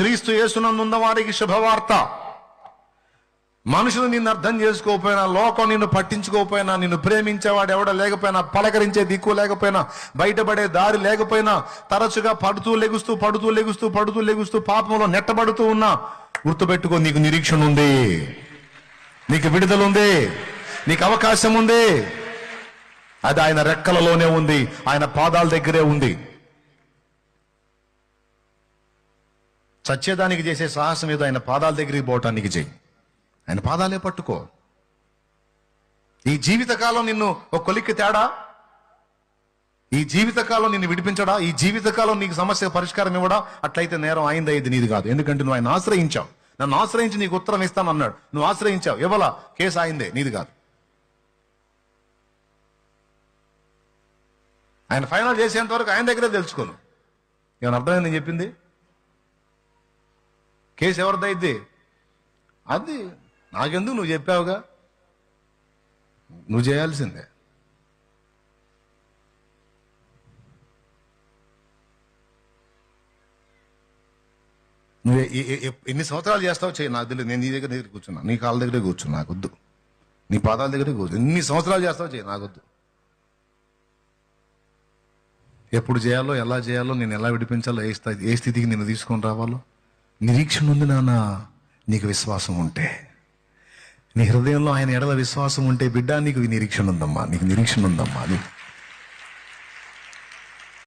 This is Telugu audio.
క్రీస్తు యేసునందున్న వారికి శుభవార్త. మనుషులు నిన్ను అర్థం చేసుకోకపోయినా, లోకం నిన్ను పట్టించుకోకపోయినా, నిన్ను ప్రేమించేవాడు ఎవడ లేకపోయినా, పలకరించే దిక్కు లేకపోయినా, బయటపడే దారి లేకపోయినా, తరచుగా పడుతూ లెగుస్తూ పాపంలో నెట్టబడుతూ ఉన్నా, గుర్తుపెట్టుకో, నీకు నిరీక్షణ ఉంది, నీకు విడుదల ఉంది, నీకు అవకాశం ఉంది. అది ఆయన రెక్కలలోనే ఉంది, ఆయన పాదాల దగ్గరే ఉంది. సత్యదానికి చేసే సాహసం ఏదో ఆయన పాదాల దగ్గరికి పోవటానికి చేయి. ఆయన పాదాలే పట్టుకో. ఈ జీవితకాలం నిన్ను ఒక కొలిక్కి తేడా, ఈ జీవితకాలం నిన్ను విడిపించడా, ఈ జీవితకాలం నీకు సమస్య పరిష్కారం ఇవ్వడా? అట్లయితే నేరం అయింది నీది కాదు. ఎందుకంటే నువ్వు ఆయన ఆశ్రయించావు. నన్ను ఆశ్రయించి నీకు ఉత్తరం ఇస్తాను అన్నాడు. నువ్వు ఆశ్రయించావు, ఇవ్వలా, కేసు అయిందే, నీది కాదు. ఆయన ఫైనల్ చేసేంత వరకు ఆయన దగ్గరే తెలుసుకోను. ఏమైనా అర్థమైంది నేను చెప్పింది? కేసు ఎవరిదైద్ది? అది నాకెందుకు, నువ్వు చెప్పావుగా, నువ్వు చేయాల్సిందే. నువ్వు ఎన్ని సంవత్సరాలు చేస్తావు చేయి, నాకు తెలియదు. నేను నీ దగ్గర కూర్చున్నా, నీ కాళ్ళ దగ్గరే కూర్చున్నా, నాకొద్దు. నీ పాదాల దగ్గరే కూర్చు. ఎన్ని సంవత్సరాలు చేస్తావు చేయి, నాకొద్దు. ఎప్పుడు చేయాలో, ఎలా చేయాలో, నేను ఎలా విడిపించాలో, ఏ స్థితికి నేను తీసుకొని రావాలో నిరీక్షణ ఉంది నాన్న. నీకు విశ్వాసం ఉంటే, నీ హృదయంలో ఆయన ఎడల విశ్వాసం ఉంటే, బిడ్డ, నీకు నిరీక్షణ ఉందమ్మా, నీకు నిరీక్షణ ఉందమ్మా.